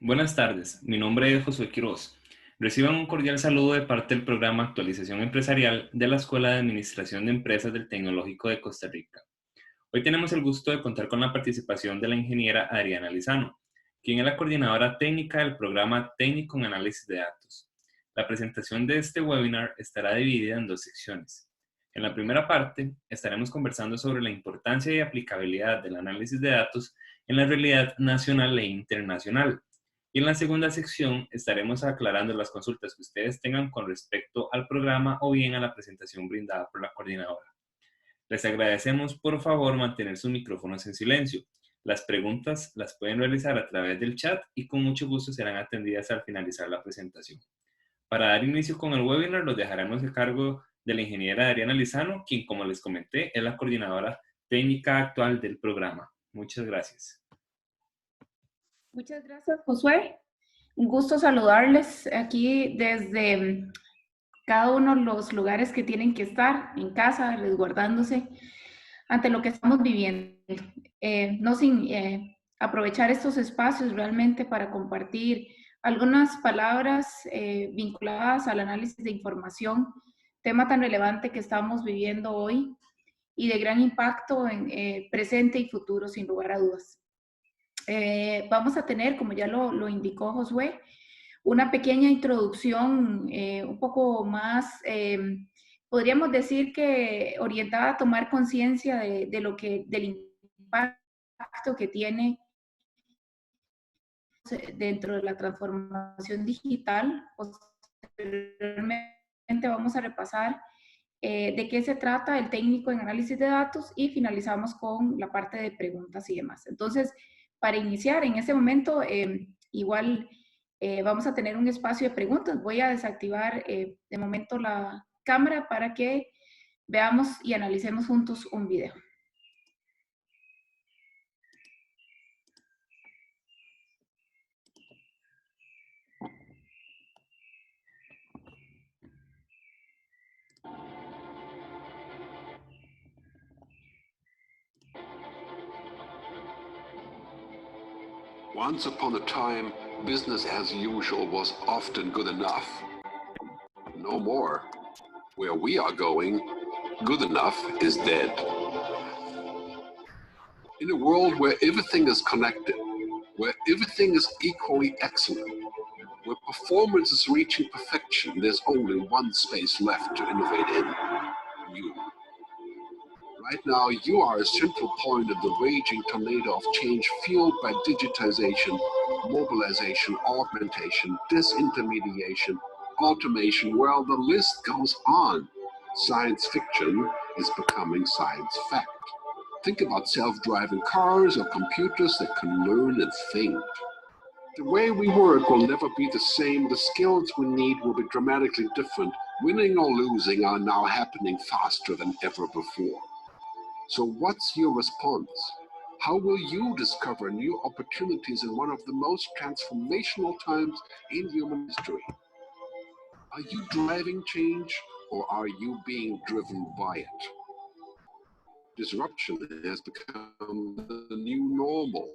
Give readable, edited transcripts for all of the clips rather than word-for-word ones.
Buenas tardes, mi nombre es Josué Quiroz. Reciban un cordial saludo de parte del programa Actualización Empresarial de la Escuela de Administración de Empresas del Tecnológico de Costa Rica. Hoy tenemos el gusto de contar con la participación de la ingeniera Adriana Lizano, quien es la coordinadora técnica del programa Técnico en Análisis de Datos. La presentación de este webinar estará dividida en dos secciones. En la primera parte, estaremos conversando sobre la importancia y aplicabilidad del análisis de datos en la realidad nacional e internacional. Y en la segunda sección estaremos aclarando las consultas que ustedes tengan con respecto al programa o bien a la presentación brindada por la coordinadora. Les agradecemos por favor mantener sus micrófonos en silencio. Las preguntas las pueden realizar a través del chat y con mucho gusto serán atendidas al finalizar la presentación. Para dar inicio con el webinar los dejaremos a cargo de la ingeniera Adriana Lizano, quien como les comenté es la coordinadora técnica actual del programa. Muchas gracias. Muchas gracias, Josué. Un gusto saludarles aquí desde cada uno de los lugares que tienen que estar, en casa, resguardándose ante lo que estamos viviendo. No sin aprovechar estos espacios realmente para compartir algunas palabras vinculadas al análisis de información, tema tan relevante que estamos viviendo hoy y de gran impacto en presente y futuro, sin lugar a dudas. Vamos a tener, como ya lo indicó Josué, una pequeña introducción un poco más, podríamos decir que orientada a tomar conciencia del impacto que tiene dentro de la transformación digital. Posteriormente vamos a repasar de qué se trata el técnico en análisis de datos y finalizamos con la parte de preguntas y demás. Entonces, para iniciar en ese momento, vamos a tener un espacio de preguntas. Voy a desactivar de momento la cámara para que veamos y analicemos juntos un video. Once upon a time, business as usual was often good enough. No more. Where we are going, good enough is dead. In a world where everything is connected, where everything is equally excellent, where performance is reaching perfection, there's only one space left to innovate in: you. Right now, you are a central point in the raging tornado of change fueled by digitization, mobilization, augmentation, disintermediation, automation. Well, the list goes on. Science fiction is becoming science fact. Think about self-driving cars or computers that can learn and think. The way we work will never be the same. The skills we need will be dramatically different. Winning or losing are now happening faster than ever before. So what's your response? How will you discover new opportunities in one of the most transformational times in human history? Are you driving change, or are you being driven by it? Disruption has become the new normal.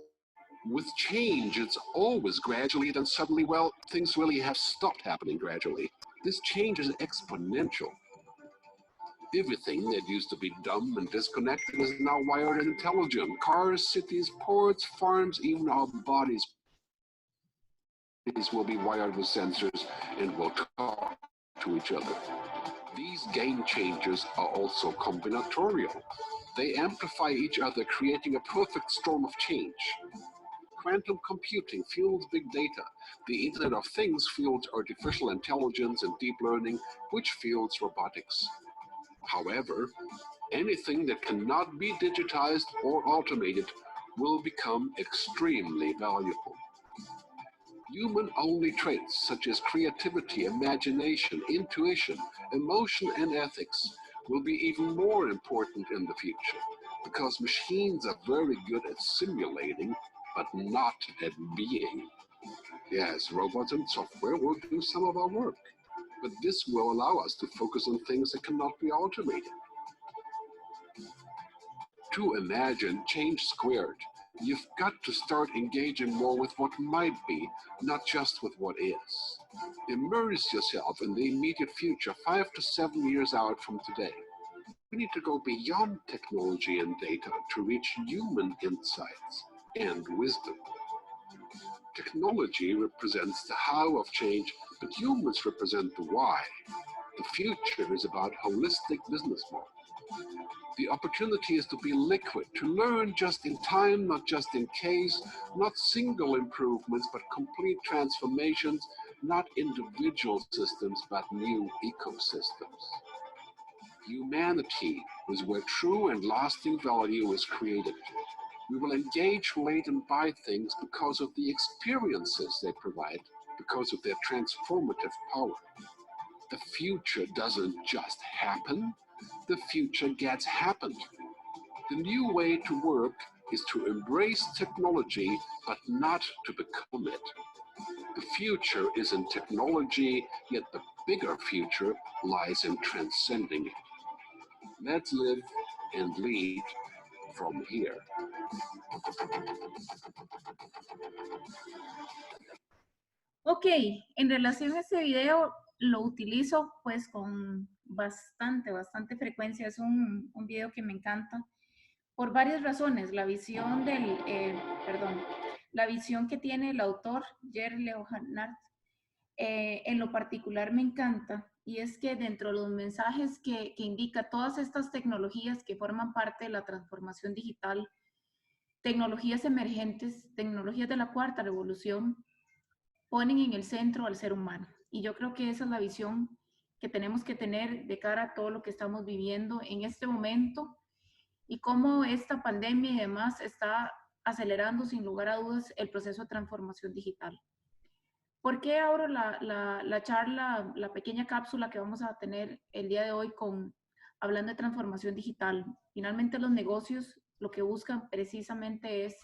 With change, it's always gradually, then suddenly, well, things really have stopped happening gradually. This change is exponential. Everything that used to be dumb and disconnected is now wired and intelligent. Cars, cities, ports, farms, even our bodies will be wired with sensors and will talk to each other. These game changers are also combinatorial. They amplify each other, creating a perfect storm of change. Quantum computing fuels big data. The Internet of Things fuels artificial intelligence and deep learning, which fuels robotics. However, anything that cannot be digitized or automated will become extremely valuable. Human-only traits such as creativity, imagination, intuition, emotion, and ethics will be even more important in the future, because machines are very good at simulating, but not at being. Yes, robots and software will do some of our work, but this will allow us to focus on things that cannot be automated. To imagine change squared, You've got to start engaging more with what might be, not just with what is. Immerse yourself in the immediate future, 5 to 7 years out from today. We need to go beyond technology and data to reach human insights and wisdom. Technology represents the how of change, but humans represent the why. The future is about holistic business model. The opportunity is to be liquid, to learn just in time, not just in case, not single improvements, but complete transformations, not individual systems, but new ecosystems. Humanity is where true and lasting value is created. We will engage, relate, and buy things because of the experiences they provide, because of their transformative power. The future doesn't just happen, the future gets happened. The new way to work is to embrace technology, but not to become it. The future is in technology, yet the bigger future lies in transcending it. Let's live and lead from here. Ok, en relación a este video, lo utilizo pues con bastante frecuencia. Es un video que me encanta por varias razones. La visión la visión que tiene el autor, Jerry Leonhardt, en lo particular me encanta, y es que dentro de los mensajes que indica todas estas tecnologías que forman parte de la transformación digital, tecnologías emergentes, tecnologías de la cuarta revolución, ponen en el centro al ser humano. Y yo creo que esa es la visión que tenemos que tener de cara a todo lo que estamos viviendo en este momento y cómo esta pandemia y demás está acelerando sin lugar a dudas el proceso de transformación digital. ¿Por qué abro la charla, la pequeña cápsula que vamos a tener el día de hoy hablando de transformación digital? Finalmente los negocios lo que buscan precisamente es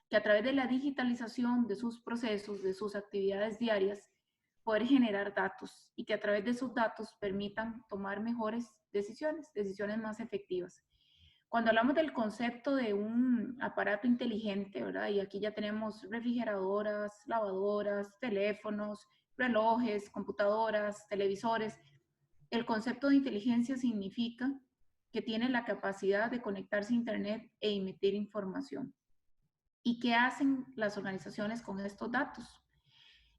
que a través de la digitalización de sus procesos, de sus actividades diarias, poder generar datos y que a través de esos datos permitan tomar mejores decisiones más efectivas. Cuando hablamos del concepto de un aparato inteligente, ¿verdad? Y aquí ya tenemos refrigeradoras, lavadoras, teléfonos, relojes, computadoras, televisores. El concepto de inteligencia significa que tiene la capacidad de conectarse a Internet e emitir información. ¿Y qué hacen las organizaciones con estos datos?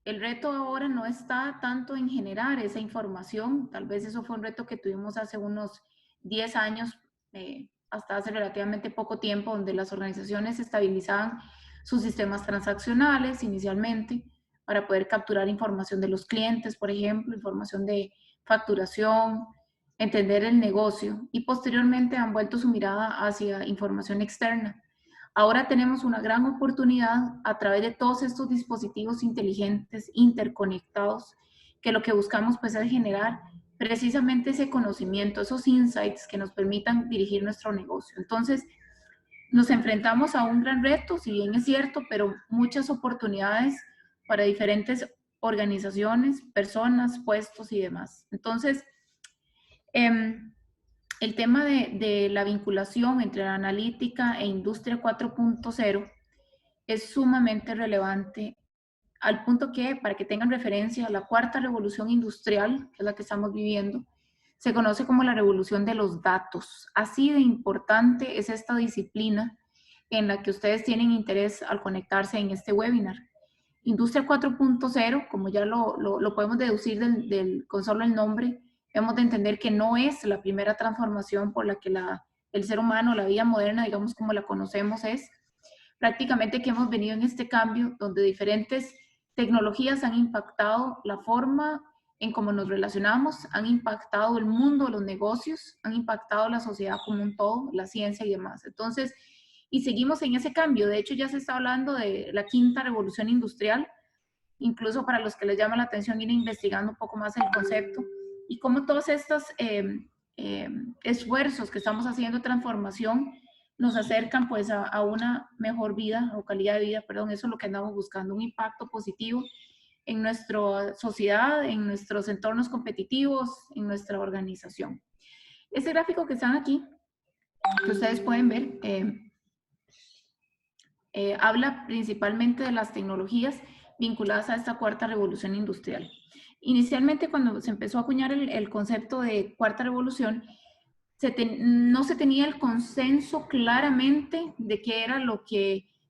El reto ahora no está tanto en generar esa información, tal vez eso fue un reto que tuvimos hace unos 10 años, hasta hace relativamente poco tiempo, donde las organizaciones estabilizaban sus sistemas transaccionales inicialmente para poder capturar información de los clientes, por ejemplo, información de facturación, entender el negocio, y posteriormente han vuelto su mirada hacia información externa. Ahora tenemos una gran oportunidad a través de todos estos dispositivos inteligentes, interconectados, que lo que buscamos pues es generar precisamente ese conocimiento, esos insights que nos permitan dirigir nuestro negocio. Entonces, nos enfrentamos a un gran reto, si bien es cierto, pero muchas oportunidades para diferentes organizaciones, personas, puestos y demás. Entonces, el tema de la vinculación entre la analítica e industria 4.0 es sumamente relevante, al punto que, para que tengan referencia, la cuarta revolución industrial, que es la que estamos viviendo, se conoce como la revolución de los datos. Así de importante es esta disciplina en la que ustedes tienen interés al conectarse en este webinar. Industria 4.0, como ya lo podemos deducir con solo el nombre, hemos de entender que no es la primera transformación por la que el ser humano, la vida moderna, digamos como la conocemos, es prácticamente que hemos venido en este cambio donde diferentes tecnologías han impactado la forma en cómo nos relacionamos, han impactado el mundo, los negocios, han impactado la sociedad como un todo, la ciencia y demás. Entonces, y seguimos en ese cambio. De hecho, ya se está hablando de la quinta revolución industrial, incluso para los que les llama la atención ir investigando un poco más el concepto, y cómo todos estos esfuerzos que estamos haciendo de transformación nos acercan pues a una mejor vida o calidad de vida, perdón, eso es lo que andamos buscando, un impacto positivo en nuestra sociedad, en nuestros entornos competitivos, en nuestra organización. Este gráfico que están aquí, que ustedes pueden ver, habla principalmente de las tecnologías vinculadas a esta cuarta revolución industrial. Inicialmente, cuando se empezó a acuñar el concepto de cuarta revolución, no se tenía el consenso claramente de qué era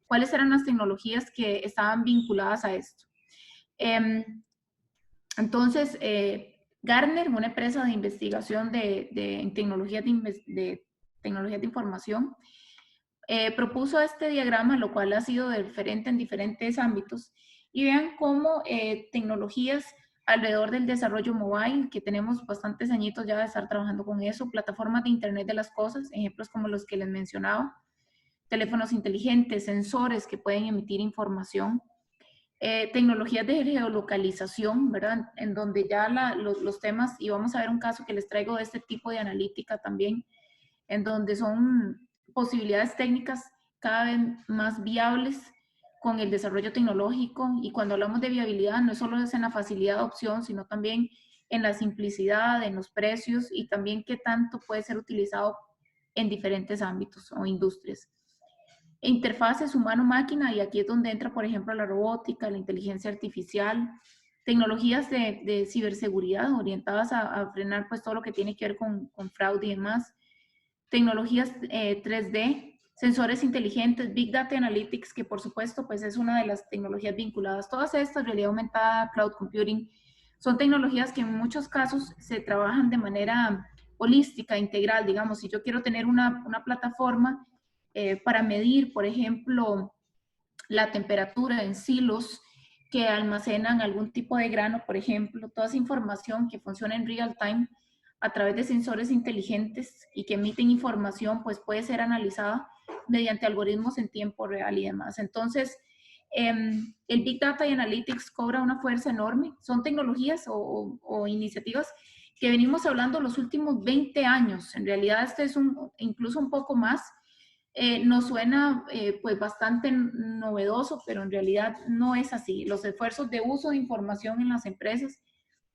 cuáles eran las tecnologías que estaban vinculadas a esto. Entonces, Gartner, una empresa de investigación de tecnologías de información, propuso este diagrama, lo cual ha sido diferente en diferentes ámbitos, y vean cómo tecnologías alrededor del desarrollo mobile, que tenemos bastantes añitos ya de estar trabajando con eso, plataformas de Internet de las cosas, ejemplos como los que les mencionaba, teléfonos inteligentes, sensores que pueden emitir información, tecnologías de geolocalización, ¿verdad? En donde ya los temas, y vamos a ver un caso que les traigo de este tipo de analítica también, en donde son posibilidades técnicas cada vez más viables con el desarrollo tecnológico. Y cuando hablamos de viabilidad, no solo es en la facilidad de opción, sino también en la simplicidad, en los precios y también qué tanto puede ser utilizado en diferentes ámbitos o industrias. Interfaces humano-máquina, y aquí es donde entra, por ejemplo, la robótica, la inteligencia artificial, tecnologías de ciberseguridad orientadas a frenar pues todo lo que tiene que ver con fraude y demás, tecnologías 3D, sensores inteligentes, Big Data Analytics, que por supuesto pues es una de las tecnologías vinculadas. Todas estas, realidad aumentada, cloud computing, son tecnologías que en muchos casos se trabajan de manera holística, integral. Digamos, si yo quiero tener una plataforma para medir, por ejemplo, la temperatura en silos que almacenan algún tipo de grano, por ejemplo, toda esa información que funciona en real time a través de sensores inteligentes y que emiten información, pues puede ser analizada mediante algoritmos en tiempo real y demás. Entonces, el Big Data y Analytics cobra una fuerza enorme. Son tecnologías o iniciativas que venimos hablando los últimos 20 años. En realidad, este es incluso un poco más. Nos suena pues bastante novedoso, pero en realidad no es así. Los esfuerzos de uso de información en las empresas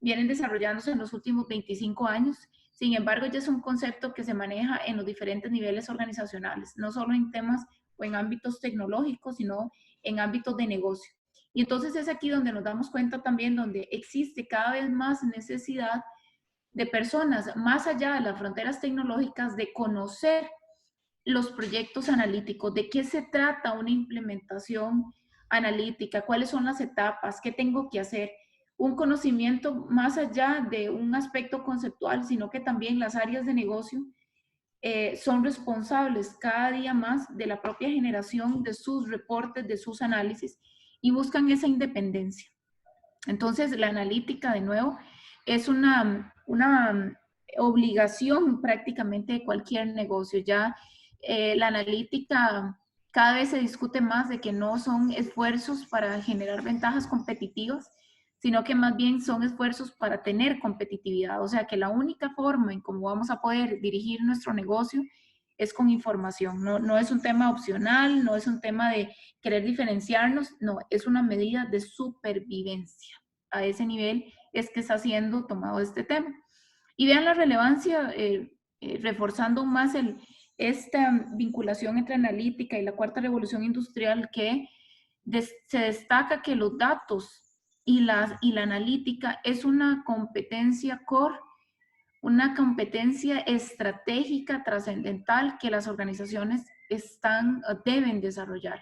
vienen desarrollándose en los últimos 25 años. Sin embargo, ya es un concepto que se maneja en los diferentes niveles organizacionales, no solo en temas o en ámbitos tecnológicos, sino en ámbitos de negocio. Y entonces es aquí donde nos damos cuenta también donde existe cada vez más necesidad de personas más allá de las fronteras tecnológicas de conocer los proyectos analíticos, de qué se trata una implementación analítica, cuáles son las etapas, qué tengo que hacer, un conocimiento más allá de un aspecto conceptual, sino que también las áreas de negocio son responsables cada día más de la propia generación de sus reportes, de sus análisis y buscan esa independencia. Entonces, la analítica, de nuevo, es una obligación prácticamente de cualquier negocio. Ya la analítica cada vez se discute más de que no son esfuerzos para generar ventajas competitivas, sino que más bien son esfuerzos para tener competitividad. O sea, que la única forma en cómo vamos a poder dirigir nuestro negocio es con información. No es un tema opcional, no es un tema de querer diferenciarnos, no, es una medida de supervivencia. A ese nivel es que está siendo tomado este tema. Y vean la relevancia, reforzando más esta vinculación entre analítica y la cuarta revolución industrial, que se destaca que los datos y la analítica es una competencia core, una competencia estratégica trascendental que las organizaciones deben desarrollar.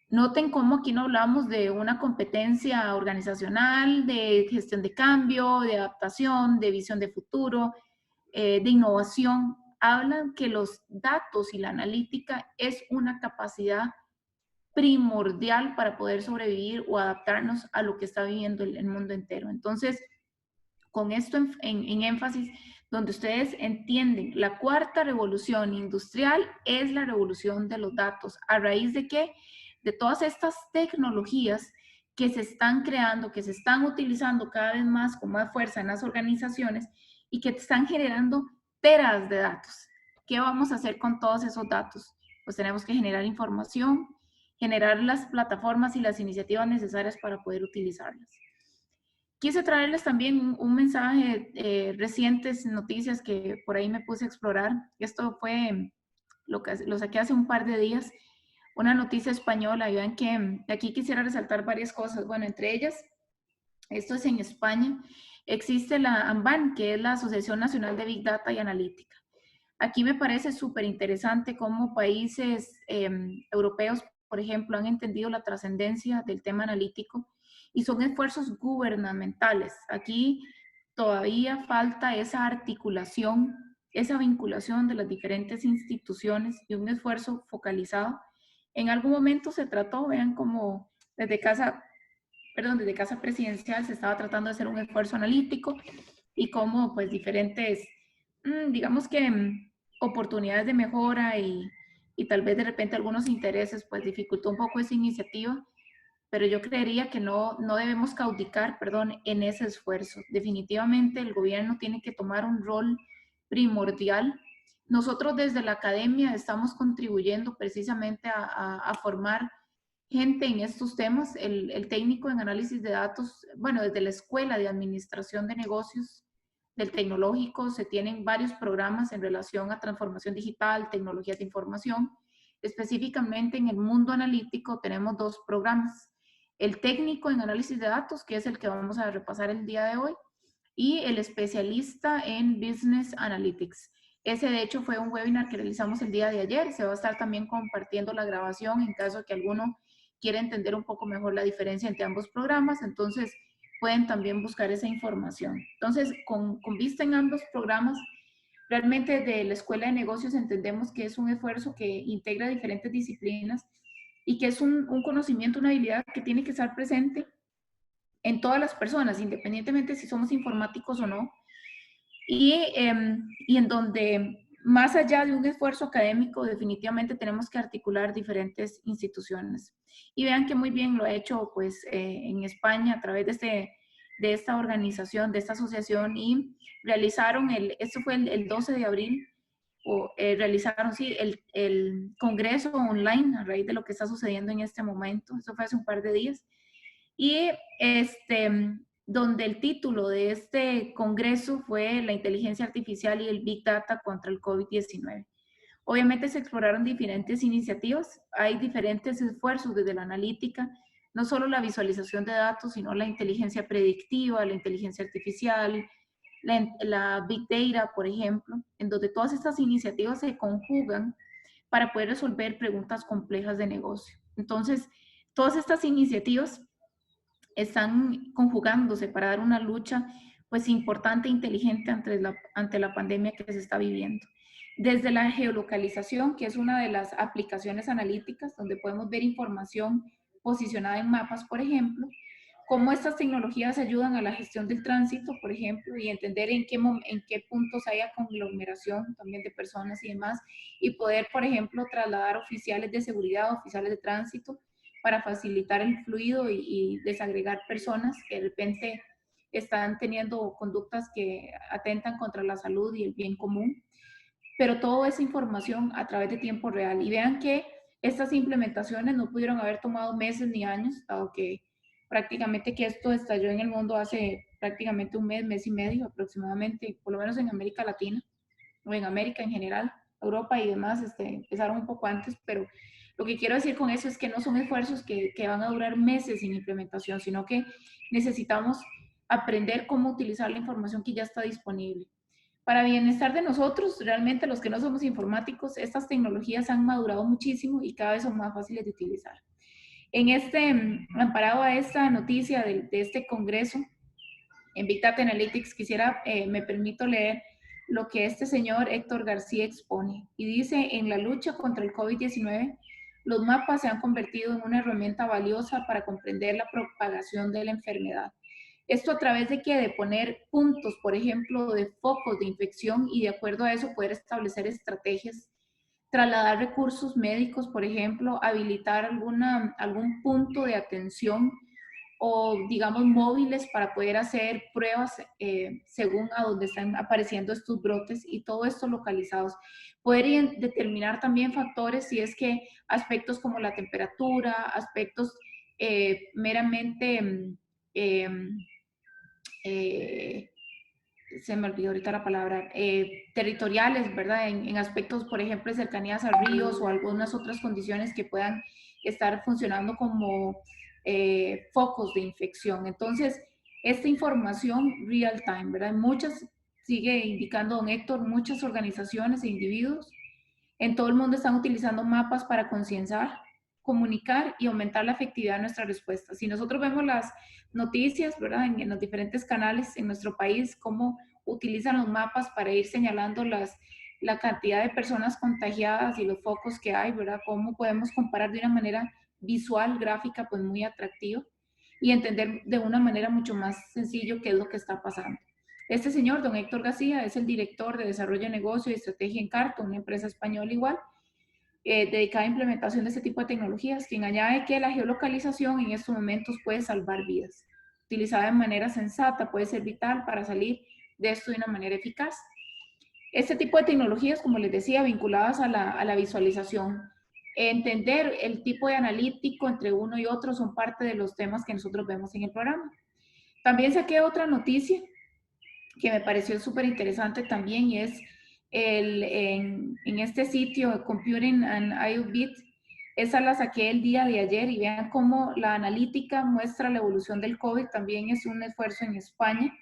Noten cómo aquí no hablamos de una competencia organizacional, de gestión de cambio, de adaptación, de visión de futuro, de innovación. Hablan que los datos y la analítica es una capacidad primordial para poder sobrevivir o adaptarnos a lo que está viviendo el mundo entero. Entonces, con esto en énfasis, donde ustedes entienden, la cuarta revolución industrial es la revolución de los datos. ¿A raíz de qué? De todas estas tecnologías que se están creando, que se están utilizando cada vez más con más fuerza en las organizaciones y que están generando teras de datos. ¿Qué vamos a hacer con todos esos datos? Pues tenemos que generar información, generar las plataformas y las iniciativas necesarias para poder utilizarlas. Quise traerles también un mensaje, recientes noticias que por ahí me puse a explorar. Esto fue, lo saqué hace un par de días. una noticia española. Y vean que aquí quisiera resaltar varias cosas. Bueno, entre ellas, esto es en España, existe la ANBAN, que es la Asociación Nacional de Big Data y Analítica. Aquí me parece súper interesante cómo países europeos, por ejemplo, han entendido la trascendencia del tema analítico y son esfuerzos gubernamentales. Aquí todavía falta esa articulación, esa vinculación de las diferentes instituciones y un esfuerzo focalizado. En algún momento se trató, vean como desde desde casa presidencial se estaba tratando de hacer un esfuerzo analítico y cómo pues diferentes, digamos que oportunidades de mejora y tal vez de repente algunos intereses pues dificultó un poco esa iniciativa, pero yo creería que no debemos claudicar, perdón, en ese esfuerzo. Definitivamente el gobierno tiene que tomar un rol primordial. Nosotros desde la academia estamos contribuyendo precisamente a formar gente en estos temas, el técnico en análisis de datos, bueno, desde la Escuela de Administración de Negocios del Tecnológico se tienen varios programas en relación a transformación digital, tecnologías de información. Específicamente en el mundo analítico tenemos dos programas. El técnico en análisis de datos, que es el que vamos a repasar el día de hoy, y el especialista en Business Analytics. Ese de hecho fue un webinar que realizamos el día de ayer. Se va a estar también compartiendo la grabación en caso de que alguno quiera entender un poco mejor la diferencia entre ambos programas. Entonces pueden también buscar esa información. Entonces, con vista en ambos programas, realmente de la Escuela de Negocios entendemos que es un esfuerzo que integra diferentes disciplinas y que es un conocimiento, una habilidad que tiene que estar presente en todas las personas, independientemente si somos informáticos o no, y en donde más allá de un esfuerzo académico, definitivamente tenemos que articular diferentes instituciones. Y vean que muy bien lo ha hecho pues en España a través de esta organización, de esta asociación, y realizaron, esto fue el 12 de abril, realizaron sí, el congreso online a raíz de lo que está sucediendo en este momento. Eso fue hace un par de días. Y donde el título de este congreso fue La inteligencia artificial y el Big Data contra el COVID-19. Obviamente se exploraron diferentes iniciativas, hay diferentes esfuerzos desde la analítica, no solo la visualización de datos, sino la inteligencia predictiva, la inteligencia artificial, la Big Data, por ejemplo, en donde todas estas iniciativas se conjugan para poder resolver preguntas complejas de negocio. Entonces, todas estas iniciativas están conjugándose para dar una lucha pues importante e inteligente ante la pandemia que se está viviendo. Desde la geolocalización, que es una de las aplicaciones analíticas donde podemos ver información posicionada en mapas, por ejemplo, cómo estas tecnologías ayudan a la gestión del tránsito, por ejemplo, y entender en qué puntos hay conglomeración también de personas y demás, y poder, por ejemplo, trasladar oficiales de seguridad, oficiales de tránsito, para facilitar el fluido y desagregar personas que de repente están teniendo conductas que atentan contra la salud y el bien común. Pero toda esa información a través de tiempo real. Y vean que estas implementaciones no pudieron haber tomado meses ni años, dado que prácticamente que esto estalló en el mundo hace prácticamente un mes, mes y medio aproximadamente, por lo menos en América Latina, o en América en general, Europa y demás, empezaron un poco antes, pero lo que quiero decir con eso es que no son esfuerzos que van a durar meses sin implementación, sino que necesitamos aprender cómo utilizar la información que ya está disponible. Para bienestar de nosotros, realmente los que no somos informáticos, estas tecnologías han madurado muchísimo y cada vez son más fáciles de utilizar. Amparado a esta noticia de este congreso en Big Data Analytics, me permito leer lo que este señor Héctor García expone. Y dice, en la lucha contra el COVID-19, los mapas se han convertido en una herramienta valiosa para comprender la propagación de la enfermedad. Esto a través de de poner puntos, por ejemplo, de focos de infección y de acuerdo a eso poder establecer estrategias, trasladar recursos médicos, por ejemplo, habilitar algún punto de atención o, digamos, móviles para poder hacer pruebas según a donde están apareciendo estos brotes y todo esto localizados. Poder determinar también factores si es que aspectos como la temperatura, aspectos meramente se me olvidó ahorita la palabra, territoriales, ¿verdad? En aspectos, por ejemplo, de cercanías a ríos o algunas otras condiciones que puedan estar funcionando como focos de infección. Entonces, esta información real time, ¿verdad? Muchas, sigue indicando don Héctor, muchas organizaciones e individuos en todo el mundo están utilizando mapas para concienciar, comunicar y aumentar la efectividad de nuestra respuesta. Si nosotros vemos las noticias, ¿verdad? En los diferentes canales en nuestro país, cómo utilizan los mapas para ir señalando la cantidad de personas contagiadas y los focos que hay, ¿verdad? Cómo podemos comparar de una manera visual, gráfica, pues muy atractiva y entender de una manera mucho más sencillo qué es lo que está pasando. Este señor, don Héctor García, es el director de Desarrollo de Negocio y Estrategia en Carto, una empresa española igual, dedicada a implementación de este tipo de tecnologías, quien añade que la geolocalización en estos momentos puede salvar vidas. Utilizada de manera sensata puede ser vital para salir de esto de una manera eficaz. Este tipo de tecnologías, como les decía, vinculadas a la visualización, entender el tipo de analítico entre uno y otro son parte de los temas que nosotros vemos en el programa. También saqué otra noticia que me pareció súper interesante también y es en este sitio Computing and IoBit, esa la saqué el día de ayer y vean cómo la analítica muestra la evolución del COVID, también es un esfuerzo en España,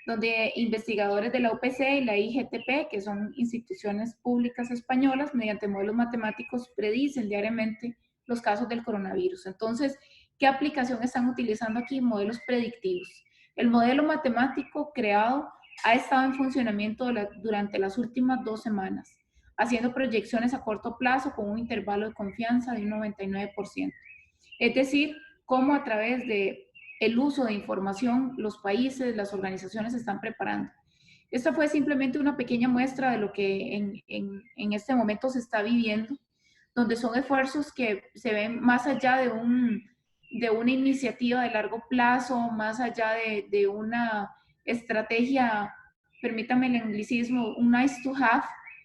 donde investigadores de la UPC y la IGTP, que son instituciones públicas españolas, mediante modelos matemáticos predicen diariamente los casos del coronavirus. Entonces, ¿qué aplicación están utilizando aquí? Modelos predictivos. El modelo matemático creado ha estado en funcionamiento durante las últimas 2 semanas, haciendo proyecciones a corto plazo con un intervalo de confianza de un 99%. Es decir, cómo a través de el uso de información los países, las organizaciones se están preparando. Esta fue simplemente una pequeña muestra de lo que en este momento se está viviendo, donde son esfuerzos que se ven más allá de una iniciativa de largo plazo, más allá de una estrategia, permítame el anglicismo, un nice to have.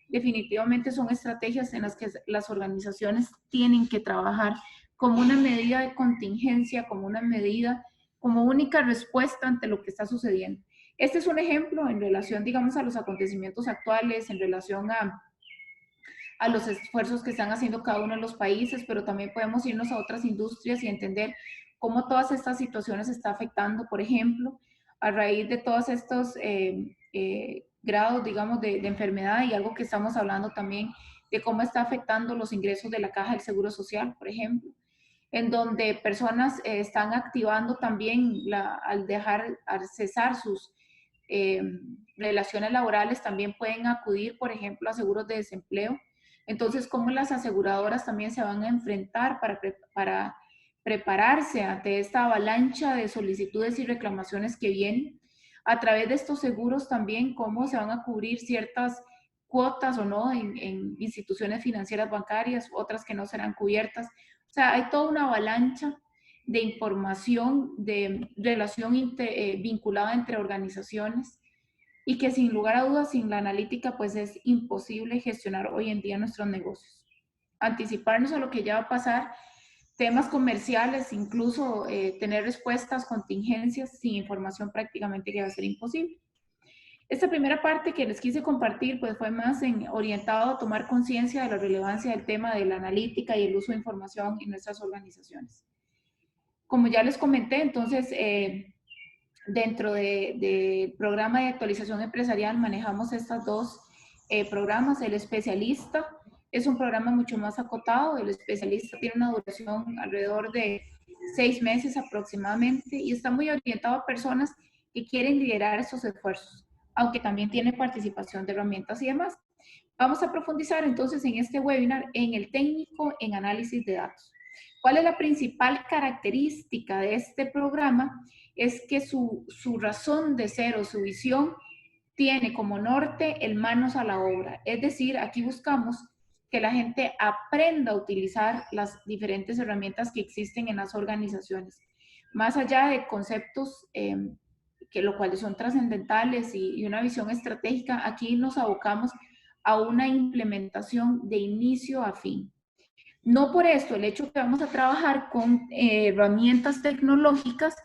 Definitivamente son estrategias en las que las organizaciones tienen que trabajar como una medida de contingencia, como una medida, como única respuesta ante lo que está sucediendo. Este es un ejemplo en relación, digamos, a los acontecimientos actuales, en relación a los esfuerzos que están haciendo cada uno de los países, pero también podemos irnos a otras industrias y entender cómo todas estas situaciones está afectando, por ejemplo, a raíz de todos estos grados, digamos, de enfermedad y algo que estamos hablando también de cómo está afectando los ingresos de la caja del Seguro Social, por ejemplo, en donde personas están activando también, al cesar sus relaciones laborales, también pueden acudir, por ejemplo, a seguros de desempleo. Entonces, cómo las aseguradoras también se van a enfrentar para prepararse ante esta avalancha de solicitudes y reclamaciones que vienen. A través de estos seguros también, cómo se van a cubrir ciertas cuotas o no en instituciones financieras bancarias, otras que no serán cubiertas. O sea, hay toda una avalancha de información, de relación vinculada entre organizaciones y que sin lugar a dudas, sin la analítica, pues es imposible gestionar hoy en día nuestros negocios. Anticiparnos a lo que ya va a pasar, temas comerciales, incluso tener respuestas, contingencias, sin información prácticamente que va a ser imposible. Esta primera parte que les quise compartir pues fue más orientado a tomar conciencia de la relevancia del tema de la analítica y el uso de información en nuestras organizaciones. Como ya les comenté, entonces, dentro del programa de actualización empresarial manejamos estos dos programas. El especialista es un programa mucho más acotado. El especialista tiene una duración alrededor de 6 meses aproximadamente y está muy orientado a personas que quieren liderar estos esfuerzos, aunque también tiene participación de herramientas y demás. Vamos a profundizar entonces en este webinar en el técnico en análisis de datos. ¿Cuál es la principal característica de este programa? Es que su razón de ser o su visión tiene como norte el manos a la obra. Es decir, aquí buscamos que la gente aprenda a utilizar las diferentes herramientas que existen en las organizaciones. Más allá de conceptos que lo cuales son trascendentales y una visión estratégica, aquí nos abocamos a una implementación de inicio a fin. No por esto, el hecho que vamos a trabajar con herramientas tecnológicas,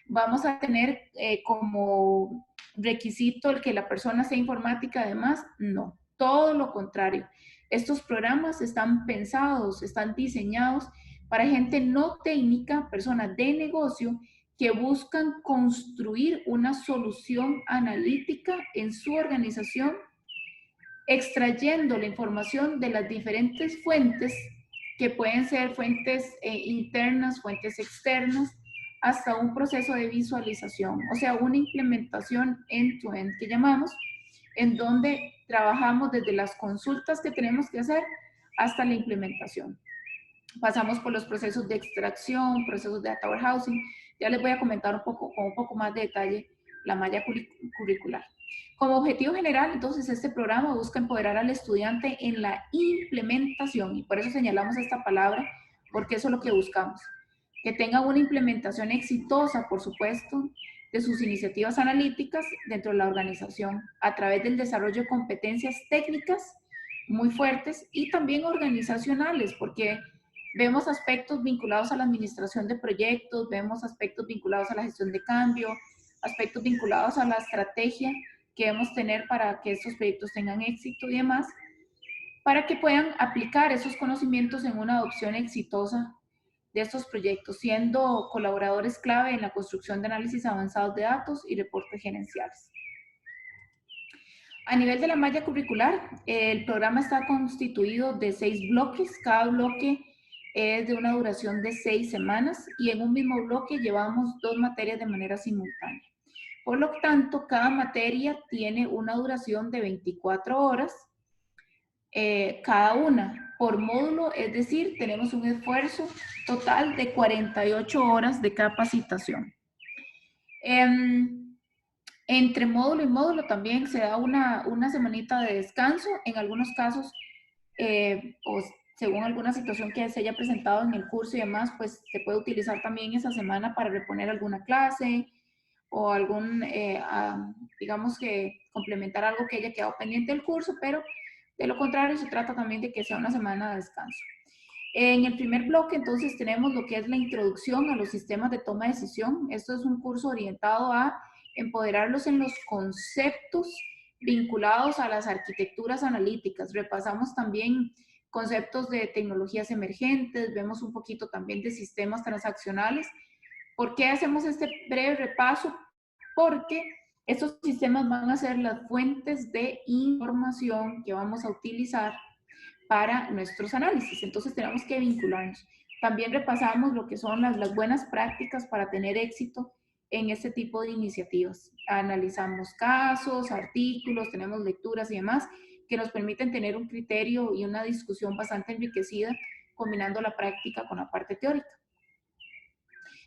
vamos a tener como requisito el que la persona sea informática además, no, todo lo contrario. Estos programas están pensados, están diseñados para gente no técnica, personas de negocio que buscan construir una solución analítica en su organización, extrayendo la información de las diferentes fuentes, que pueden ser fuentes internas, fuentes externas, hasta un proceso de visualización, o sea, una implementación end-to-end que llamamos, en donde trabajamos desde las consultas que tenemos que hacer hasta la implementación. Pasamos por los procesos de extracción, procesos de data warehousing. Ya les voy a comentar con un poco más de detalle la malla curricular. Como objetivo general, entonces, este programa busca empoderar al estudiante en la implementación, y por eso señalamos esta palabra, porque eso es lo que buscamos. Que tenga una implementación exitosa, por supuesto, de sus iniciativas analíticas dentro de la organización, a través del desarrollo de competencias técnicas muy fuertes y también organizacionales, porque vemos aspectos vinculados a la administración de proyectos, vemos aspectos vinculados a la gestión de cambio, aspectos vinculados a la estrategia que debemos tener para que estos proyectos tengan éxito y demás, para que puedan aplicar esos conocimientos en una adopción exitosa de estos proyectos, siendo colaboradores clave en la construcción de análisis avanzados de datos y reportes gerenciales. A nivel de la malla curricular, el programa está constituido de 6 bloques. Cada bloque es de una duración de 6 semanas y en un mismo bloque llevamos 2 materias de manera simultánea. Por lo tanto, cada materia tiene una duración de 24 horas cada una por módulo, es decir, tenemos un esfuerzo total de 48 horas de capacitación. Entre módulo y módulo también se da una semanita de descanso, en algunos casos, o según alguna situación que se haya presentado en el curso y demás, pues se puede utilizar también esa semana para reponer alguna clase o algún, digamos que complementar algo que haya quedado pendiente del curso, pero de lo contrario se trata también de que sea una semana de descanso. En el primer bloque, entonces, tenemos lo que es la introducción a los sistemas de toma de decisión. Esto es un curso orientado a empoderarlos en los conceptos vinculados a las arquitecturas analíticas. Repasamos también conceptos de tecnologías emergentes, vemos un poquito también de sistemas transaccionales. ¿Por qué hacemos este breve repaso? Porque estos sistemas van a ser las fuentes de información que vamos a utilizar para nuestros análisis. Entonces tenemos que vincularnos. También repasamos lo que son las buenas prácticas para tener éxito en este tipo de iniciativas. Analizamos casos, artículos, tenemos lecturas y demás que nos permiten tener un criterio y una discusión bastante enriquecida combinando la práctica con la parte teórica.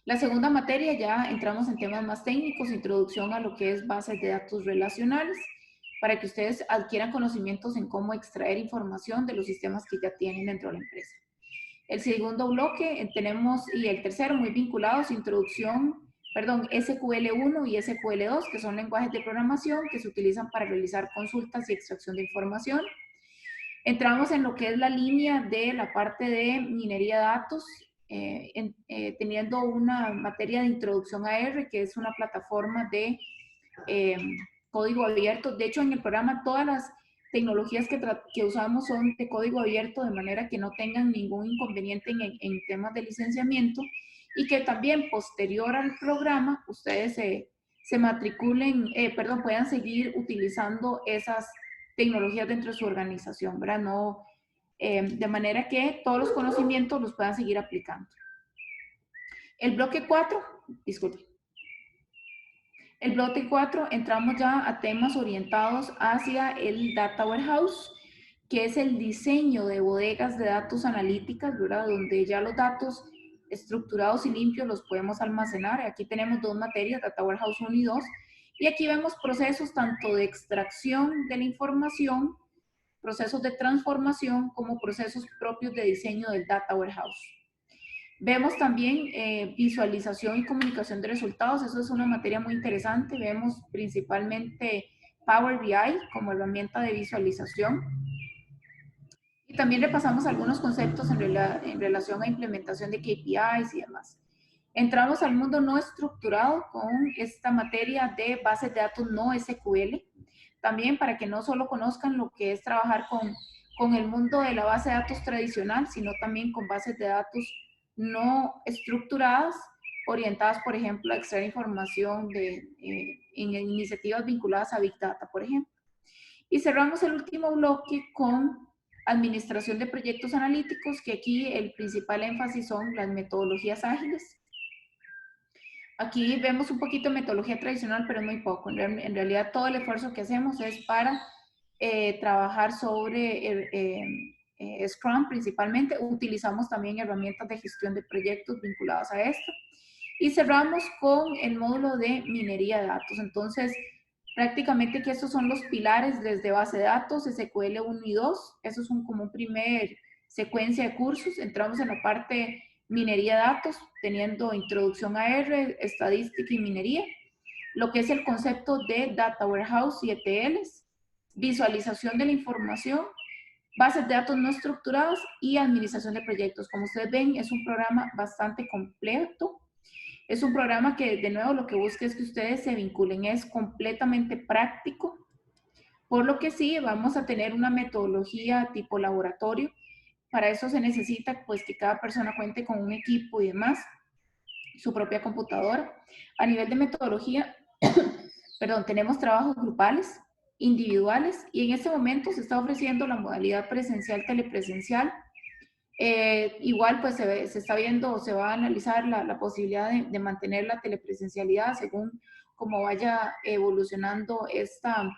La segunda materia ya entramos en temas más técnicos, introducción a lo que es bases de datos relacionales, para que ustedes adquieran conocimientos en cómo extraer información de los sistemas que ya tienen dentro de la empresa. El segundo bloque tenemos, y el tercero muy vinculados, SQL1 y SQL2, que son lenguajes de programación que se utilizan para realizar consultas y extracción de información. Entramos en lo que es la línea de la parte de minería de datos, teniendo una materia de introducción a R, que es una plataforma de código abierto. De hecho, en el programa todas las tecnologías que usamos son de código abierto, de manera que no tengan ningún inconveniente en temas de licenciamiento, y que también posterior al programa ustedes se matriculen, puedan seguir utilizando esas tecnologías dentro de su organización, ¿verdad? No, de manera que todos los conocimientos los puedan seguir aplicando. El bloque 4, disculpe. El bloque 4 entramos ya a temas orientados hacia el Data Warehouse, que es el diseño de bodegas de datos analíticas, ¿verdad? Donde ya los datos estructurados y limpios los podemos almacenar. Aquí tenemos 2 materias, Data Warehouse 1 y 2, y aquí vemos procesos tanto de extracción de la información, procesos de transformación, como procesos propios de diseño del Data Warehouse. Vemos también visualización y comunicación de resultados. Eso es una materia muy interesante. Vemos principalmente Power BI como herramienta de visualización. Y también repasamos algunos conceptos en relación a implementación de KPIs y demás. Entramos al mundo no estructurado con esta materia de bases de datos no SQL. También para que no solo conozcan lo que es trabajar con el mundo de la base de datos tradicional, sino también con bases de datos no estructuradas, orientadas, por ejemplo, a extraer información en iniciativas vinculadas a Big Data, por ejemplo. Y cerramos el último bloque con administración de proyectos analíticos, que aquí el principal énfasis son las metodologías ágiles. Aquí vemos un poquito de metodología tradicional, pero muy poco. En realidad todo el esfuerzo que hacemos es para trabajar sobre Scrum principalmente. Utilizamos también herramientas de gestión de proyectos vinculadas a esto. Y cerramos con el módulo de minería de datos. Entonces, prácticamente que estos son los pilares desde base de datos, SQL 1 y 2. Eso es como un primer secuencia de cursos. Entramos en la parte minería de datos, teniendo introducción a R, estadística y minería. Lo que es el concepto de Data Warehouse y ETLs, visualización de la información, bases de datos no estructuradas y administración de proyectos. Como ustedes ven, es un programa bastante completo. Es un programa que, de nuevo, lo que busca es que ustedes se vinculen. Es completamente práctico, por lo que sí, vamos a tener una metodología tipo laboratorio. Para eso se necesita, pues, que cada persona cuente con un equipo y demás, su propia computadora. A nivel de metodología, perdón, tenemos trabajos grupales, individuales, y en este momento se está ofreciendo la modalidad presencial-telepresencial. Igual pues se está viendo o se va a analizar la posibilidad de mantener la telepresencialidad según cómo vaya evolucionando esta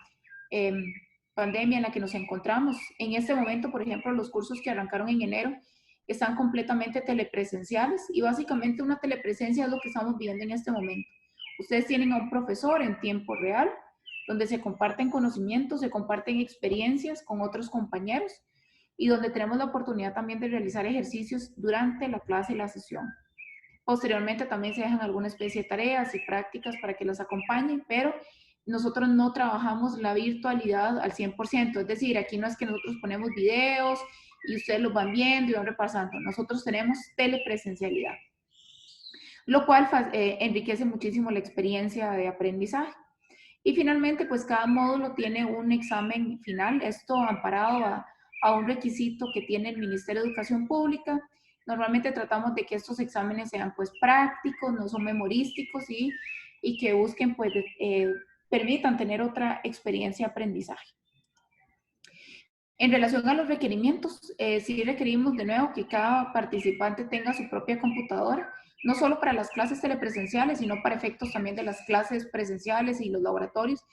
pandemia en la que nos encontramos. En este momento, por ejemplo, los cursos que arrancaron en enero están completamente telepresenciales y básicamente una telepresencia es lo que estamos viviendo en este momento. Ustedes tienen a un profesor en tiempo real donde se comparten conocimientos, se comparten experiencias con otros compañeros y donde tenemos la oportunidad también de realizar ejercicios durante la clase y la sesión. Posteriormente también se dejan alguna especie de tareas y prácticas para que las acompañen, pero nosotros no trabajamos la virtualidad al 100%, es decir, aquí no es que nosotros ponemos videos y ustedes los van viendo y van repasando, nosotros tenemos telepresencialidad, lo cual enriquece muchísimo la experiencia de aprendizaje. Y finalmente, pues cada módulo tiene un examen final, esto amparado a un requisito que tiene el Ministerio de Educación Pública. Normalmente tratamos de que estos exámenes sean pues prácticos, no son memorísticos y que busquen pues permitan tener otra experiencia de aprendizaje. En relación a los requerimientos, sí requerimos de nuevo que cada participante tenga su propia computadora, no solo para las clases telepresenciales, sino para efectos también de las clases presenciales y los laboratorios.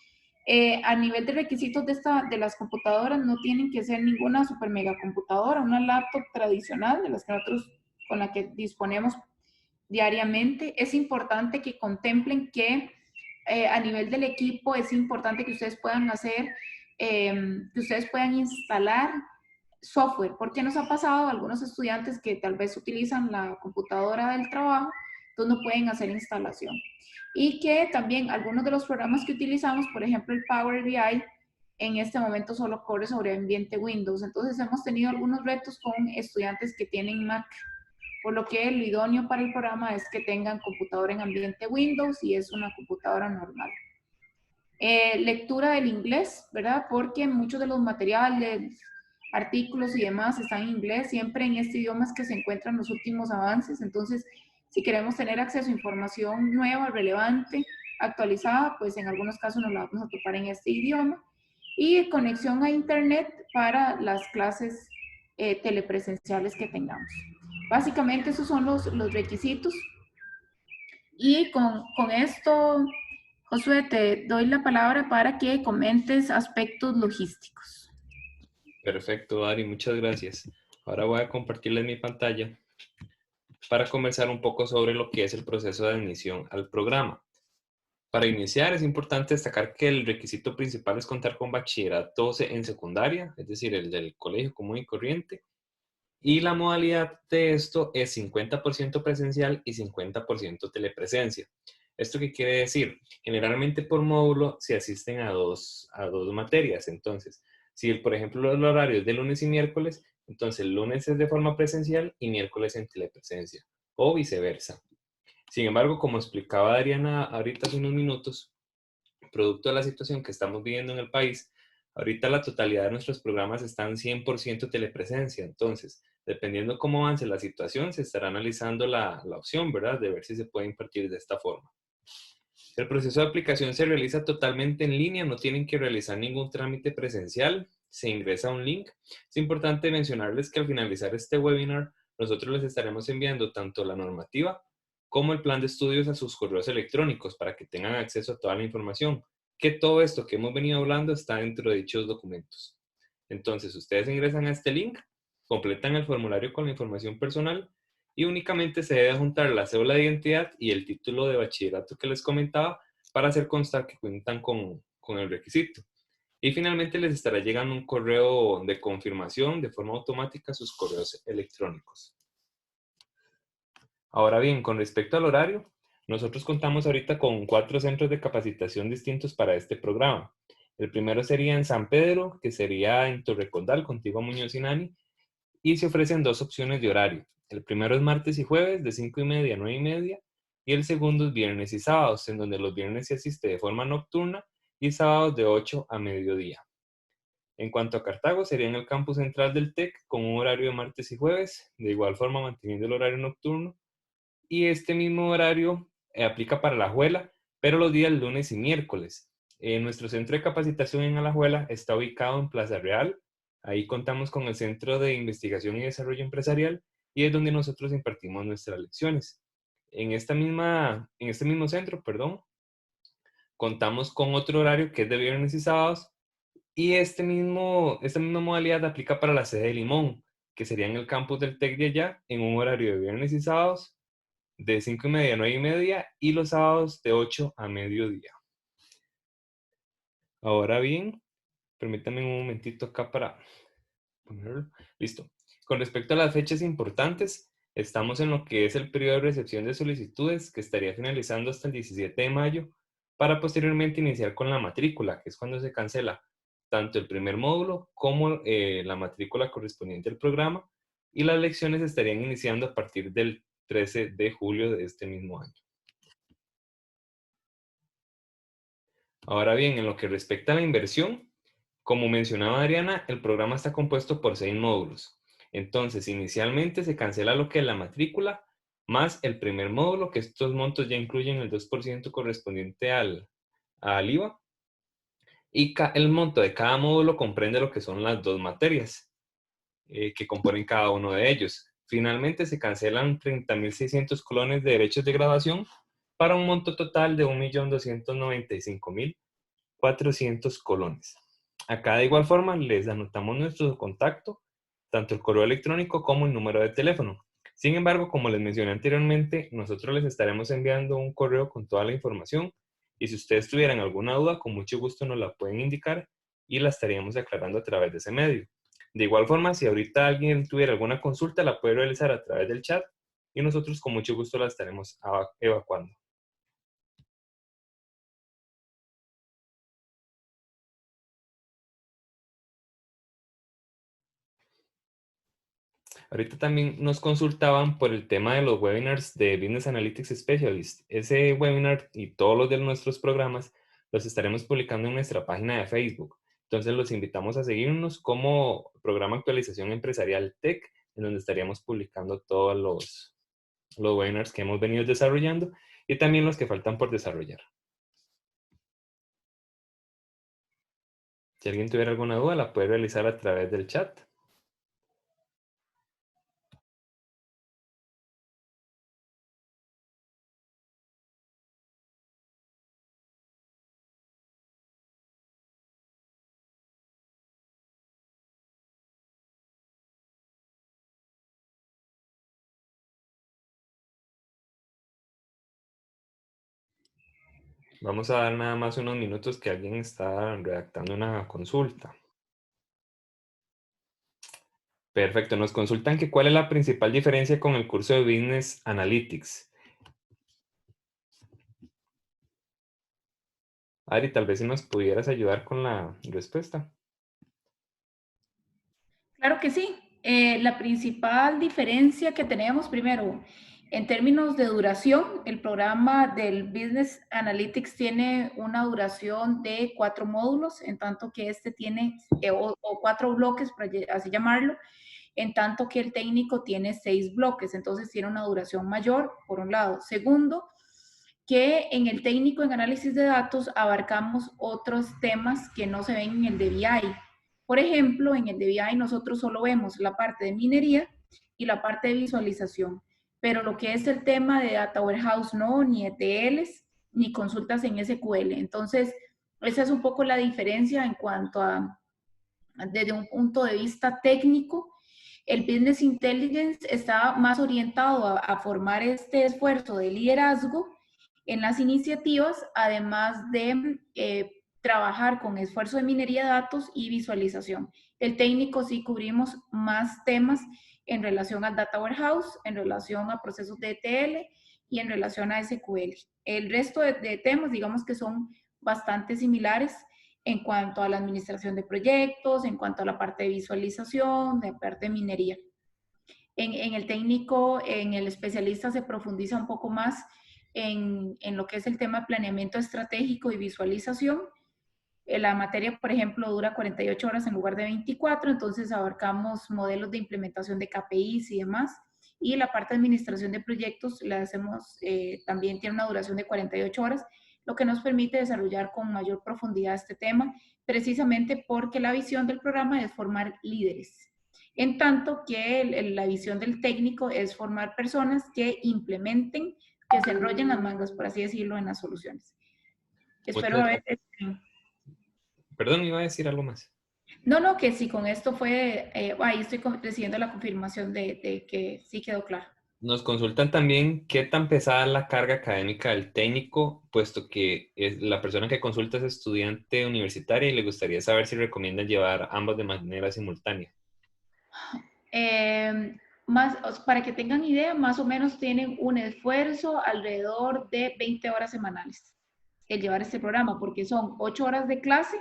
A nivel de requisitos de las computadoras, no tienen que ser ninguna super mega computadora, una laptop tradicional de las que nosotros con la que disponemos diariamente. Es importante que contemplen que a nivel del equipo es importante que ustedes puedan hacer, que ustedes puedan instalar software, porque nos ha pasado a algunos estudiantes que tal vez utilizan la computadora del trabajo, entonces no pueden hacer instalación. Y que también algunos de los programas que utilizamos, por ejemplo el Power BI, en este momento solo corre sobre ambiente Windows. Entonces hemos tenido algunos retos con estudiantes que tienen Mac, por lo que lo idóneo para el programa es que tengan computadora en ambiente Windows y es una computadora normal. Lectura del inglés, ¿verdad? Porque muchos de los materiales, artículos y demás están en inglés, siempre en este idioma es que se encuentran los últimos avances, entonces si queremos tener acceso a información nueva, relevante, actualizada, pues en algunos casos nos la vamos a topar en este idioma. Y conexión a internet para las clases telepresenciales que tengamos. Básicamente esos son los requisitos. Y con esto, Josué, te doy la palabra para que comentes aspectos logísticos. Perfecto, Ari, muchas gracias. Ahora voy a compartirles mi pantalla para conversar un poco sobre lo que es el proceso de admisión al programa. Para iniciar es importante destacar que el requisito principal es contar con bachillerato en secundaria, es decir, el del colegio común y corriente, y la modalidad de esto es 50% presencial y 50% telepresencia. ¿Esto qué quiere decir? Generalmente por módulo se asisten a dos materias. Entonces, si por ejemplo el horario es de lunes y miércoles, entonces el lunes es de forma presencial y miércoles en telepresencia, o viceversa. Sin embargo, como explicaba Adriana ahorita hace unos minutos, producto de la situación que estamos viviendo en el país, ahorita la totalidad de nuestros programas están 100% telepresencia. Entonces, dependiendo cómo avance la situación, se estará analizando la opción, ¿verdad? De ver si se puede impartir de esta forma. El proceso de aplicación se realiza totalmente en línea, no tienen que realizar ningún trámite presencial, se ingresa a un link. Es importante mencionarles que al finalizar este webinar, nosotros les estaremos enviando tanto la normativa como el plan de estudios a sus correos electrónicos para que tengan acceso a toda la información, que todo esto que hemos venido hablando está dentro de dichos documentos. Entonces, ustedes ingresan a este link, completan el formulario con la información personal y únicamente se debe juntar la cédula de identidad y el título de bachillerato que les comentaba para hacer constar que cuentan con el requisito. Y finalmente les estará llegando un correo de confirmación de forma automática a sus correos electrónicos. Ahora bien, con respecto al horario, nosotros contamos ahorita con 4 centros de capacitación distintos para este programa. El primero sería en San Pedro, que sería en Torrecondal, contigua a Muñoz y Nani, y se ofrecen 2 opciones de horario. El primero es martes y jueves de 5:30 a 9:30 y el segundo es viernes y sábados, en donde los viernes se asiste de forma nocturna y sábados de 8 a mediodía. En cuanto a Cartago, sería en el campus central del TEC con un horario de martes y jueves, de igual forma manteniendo el horario nocturno, y este mismo horario aplica para La Alajuela, pero los días lunes y miércoles. Nuestro centro de capacitación en Alajuela está ubicado en Plaza Real. Ahí contamos con el Centro de Investigación y Desarrollo Empresarial y es donde nosotros impartimos nuestras lecciones. En este mismo centro, perdón, contamos con otro horario que es de viernes y sábados y esta misma modalidad aplica para la sede de Limón, que sería en el campus del TEC de allá, en un horario de viernes y sábados de 5:30 a 9:30 y los sábados de 8 a mediodía. Ahora bien, permítanme un momentito acá para ponerlo. Listo. Con respecto a las fechas importantes, estamos en lo que es el periodo de recepción de solicitudes, que estaría finalizando hasta el 17 de mayo, para posteriormente iniciar con la matrícula, que es cuando se cancela tanto el primer módulo como la matrícula correspondiente al programa, y las lecciones estarían iniciando a partir del 13 de julio de este mismo año. Ahora bien, en lo que respecta a la inversión, como mencionaba Adriana, el programa está compuesto por 6 módulos. Entonces, inicialmente se cancela lo que es la matrícula, más el primer módulo, que estos montos ya incluyen el 2% correspondiente al IVA. Y el monto de cada módulo comprende lo que son las 2 materias que componen cada uno de ellos. Finalmente, se cancelan 30.600 colones de derechos de graduación para un monto total de 1.295.400 colones. Acá de igual forma les anotamos nuestro contacto, tanto el correo electrónico como el número de teléfono. Sin embargo, como les mencioné anteriormente, nosotros les estaremos enviando un correo con toda la información y si ustedes tuvieran alguna duda, con mucho gusto nos la pueden indicar y la estaríamos aclarando a través de ese medio. De igual forma, si ahorita alguien tuviera alguna consulta, la puede realizar a través del chat y nosotros con mucho gusto la estaremos evacuando. Ahorita también nos consultaban por el tema de los webinars de Business Analytics Specialist. Ese webinar y todos los de nuestros programas los estaremos publicando en nuestra página de Facebook. Entonces los invitamos a seguirnos como Programa Actualización Empresarial TEC, en donde estaríamos publicando todos los webinars que hemos venido desarrollando y también los que faltan por desarrollar. Si alguien tuviera alguna duda, la puede realizar a través del chat. Vamos a dar nada más unos minutos que alguien está redactando una consulta. Perfecto, nos consultan que cuál es la principal diferencia con el curso de Business Analytics. Ari, tal vez si nos pudieras ayudar con la respuesta. Claro que sí. La principal diferencia que tenemos, primero, En términos de duración, el programa del Business Analytics tiene una duración de 4 módulos, en tanto que este tiene, o 4 bloques, para así llamarlo, en tanto que el técnico tiene 6 bloques, entonces tiene una duración mayor, por un lado. Segundo, que en el técnico en análisis de datos abarcamos otros temas que no se ven en el de BI. Por ejemplo, en el de BI nosotros solo vemos la parte de minería y la parte de visualización, pero lo que es el tema de Data Warehouse no, ni ETLs, ni consultas en SQL. Entonces, esa es un poco la diferencia en cuanto a, desde un punto de vista técnico. El Business Intelligence está más orientado a formar este esfuerzo de liderazgo en las iniciativas, además de trabajar con esfuerzo de minería de datos y visualización. El técnico sí cubrimos más temas en relación al Data Warehouse, en relación a procesos de ETL y en relación a SQL. El resto de temas, digamos que son bastante similares en cuanto a la administración de proyectos, en cuanto a la parte de visualización, de parte de minería. En el técnico, en el especialista se profundiza un poco más en lo que es el tema de planeamiento estratégico y visualización. La materia, por ejemplo, dura 48 horas en lugar de 24, entonces abarcamos modelos de implementación de KPIs y demás. Y la parte de administración de proyectos la hacemos, también tiene una duración de 48 horas, lo que nos permite desarrollar con mayor profundidad este tema, precisamente porque la visión del programa es formar líderes. En tanto que la visión del técnico es formar personas que implementen, que se enrollen las mangas, por así decirlo, en las soluciones. Espero haber... Perdón, iba a decir algo más. No, que sí, con esto fue, ahí estoy recibiendo la confirmación de que sí quedó claro. Nos consultan también qué tan pesada es la carga académica del técnico, puesto que la persona que consulta es estudiante universitaria y le gustaría saber si recomiendan llevar ambos de manera simultánea. Para que tengan idea, más o menos tienen un esfuerzo alrededor de 20 horas semanales el llevar este programa, porque son 8 horas de clase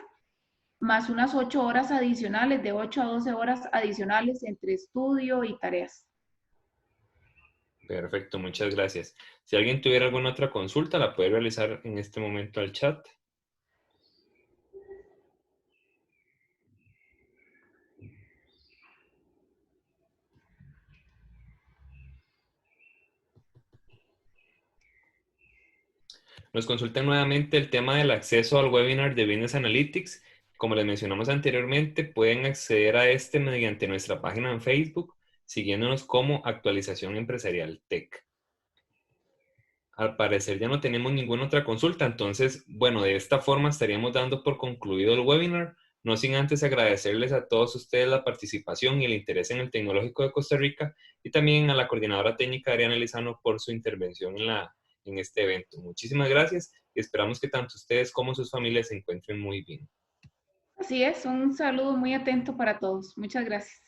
más unas 8 horas adicionales, de 8 a 12 horas adicionales entre estudio y tareas. Perfecto, muchas gracias. Si alguien tuviera alguna otra consulta, la puede realizar en este momento al chat. Nos consultan nuevamente el tema del acceso al webinar de Business Analytics. Como les mencionamos anteriormente, pueden acceder a este mediante nuestra página en Facebook, siguiéndonos como Actualización Empresarial Tech. Al parecer ya no tenemos ninguna otra consulta, entonces, bueno, de esta forma estaríamos dando por concluido el webinar, no sin antes agradecerles a todos ustedes la participación y el interés en el Tecnológico de Costa Rica y también a la coordinadora técnica Adriana Lizano por su intervención en este evento. Muchísimas gracias y esperamos que tanto ustedes como sus familias se encuentren muy bien. Así es, un saludo muy atento para todos. Muchas gracias.